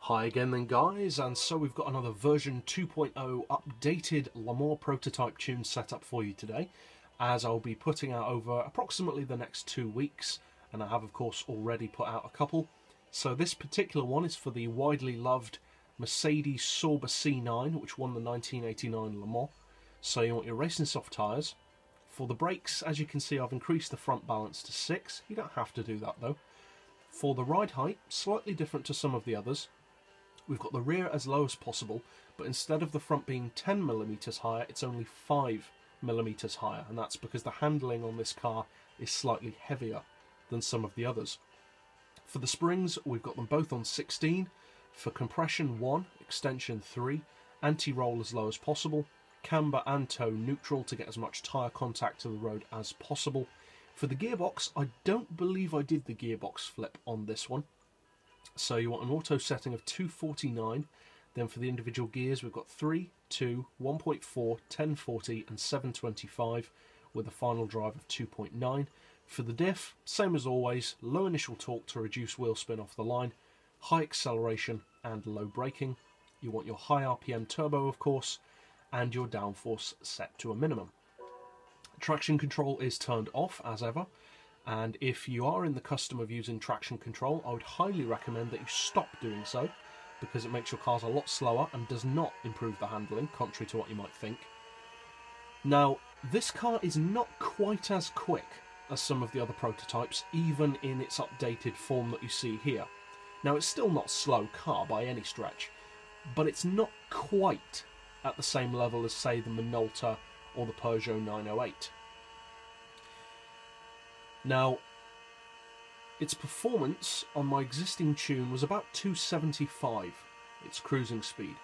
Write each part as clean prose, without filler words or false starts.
Hi again then guys, and so we've got another version 2.0 updated Le Mans prototype tune set up for you today, as I'll be putting out over approximately the next 2 weeks, and I have of course already put out a couple. So this particular one is for the widely loved Mercedes Sauber C9, which won the 1989 Le Mans. So you want your racing soft tyres. For the brakes, as you can see, I've increased the front balance to 6. You don't have to do that though. For the ride height, slightly different to some of the others. We've got the rear as low as possible, but instead of the front being 10mm higher, it's only 5mm higher, and that's because the handling on this car is slightly heavier than some of the others. For the springs, we've got them both on 16. For compression 1, extension 3, anti-roll as low as possible, camber and toe neutral to get as much tyre contact to the road as possible. For the gearbox, I don't believe I did the gearbox flip on this one. So you want an auto setting of 249, then for the individual gears we've got 3, 2, 1.4, 1040 and 725 with a final drive of 2.9. For the diff, same as always, low initial torque to reduce wheel spin off the line, high acceleration and low braking. You want your high RPM turbo of course, and your downforce set to a minimum. Traction control is turned off as ever. And if you are in the custom of using traction control, I would highly recommend that you stop doing so, because it makes your cars a lot slower and does not improve the handling, contrary to what you might think. Now, this car is not quite as quick as some of the other prototypes, even in its updated form that you see here. Now, it's still not a slow car by any stretch, but it's not quite at the same level as, say, the Minolta or the Peugeot 908. Now, its performance on my existing tune was about 275, its cruising speed.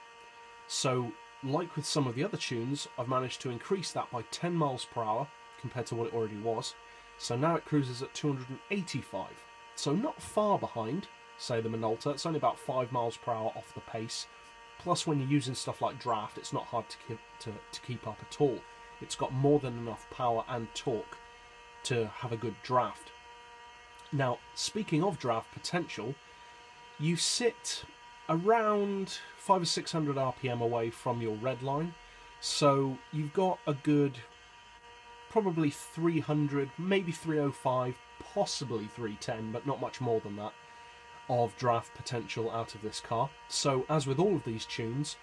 So, like with some of the other tunes, I've managed to increase that by 10 miles per hour compared to what it already was. So now it cruises at 285. So not far behind, say, the Minolta. It's only about 5 miles per hour off the pace. Plus, when you're using stuff like draft, it's not hard to keep up at all. It's got more than enough power and torque to have a good draft. Now, speaking of draft potential, you sit around 500 or 600 RPM away from your red line, so you've got a good probably 300, maybe 305, possibly 310, but not much more than that, of draft potential out of this car. So, as with all of these tunes,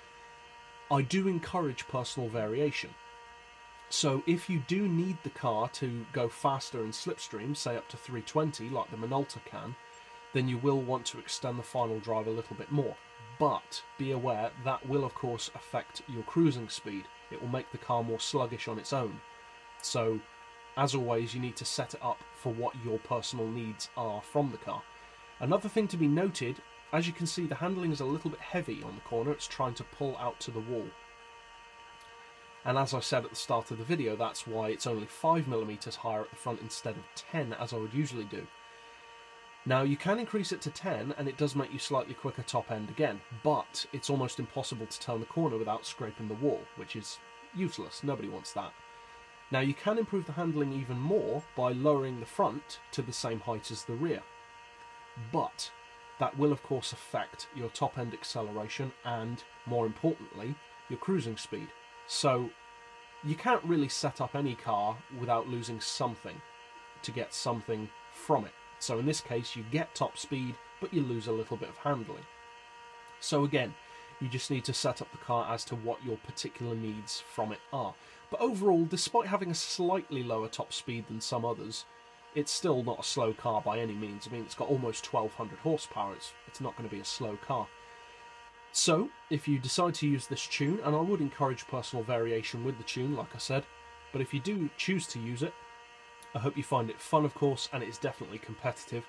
I do encourage personal variation. So if you do need the car to go faster in slipstream, say up to 320 like the Minolta can, then you will want to extend the final drive a little bit more. But be aware that will of course affect your cruising speed. It will make the car more sluggish on its own. So as always, you need to set it up for what your personal needs are from the car. Another thing to be noted, as you can see, the handling is a little bit heavy on the corner. It's trying to pull out to the wall. And as I said at the start of the video, that's why it's only 5mm higher at the front instead of 10 as I would usually do. Now, you can increase it to 10 and it does make you slightly quicker top end again, but it's almost impossible to turn the corner without scraping the wall, which is useless. Nobody wants that. Now, you can improve the handling even more by lowering the front to the same height as the rear, but that will of course affect your top end acceleration and, more importantly, your cruising speed. So you can't really set up any car without losing something to get something from it. So in this case, you get top speed, but you lose a little bit of handling. So again, you just need to set up the car as to what your particular needs from it are. But overall, despite having a slightly lower top speed than some others, it's still not a slow car by any means. I mean, it's got almost 1200 horsepower. It's not going to be a slow car. So, if you decide to use this tune, and I would encourage personal variation with the tune, like I said, but if you do choose to use it, I hope you find it fun, of course, and it's definitely competitive.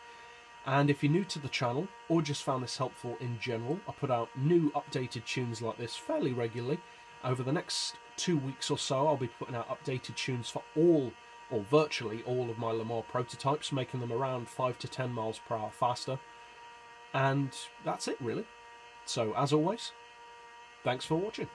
And if you're new to the channel, or just found this helpful in general, I put out new updated tunes like this fairly regularly. Over the next 2 weeks or so, I'll be putting out updated tunes for all, or virtually all, of my Le Mans prototypes, making them around 5 to 10 miles per hour faster. And that's it, really. So, as always, thanks for watching.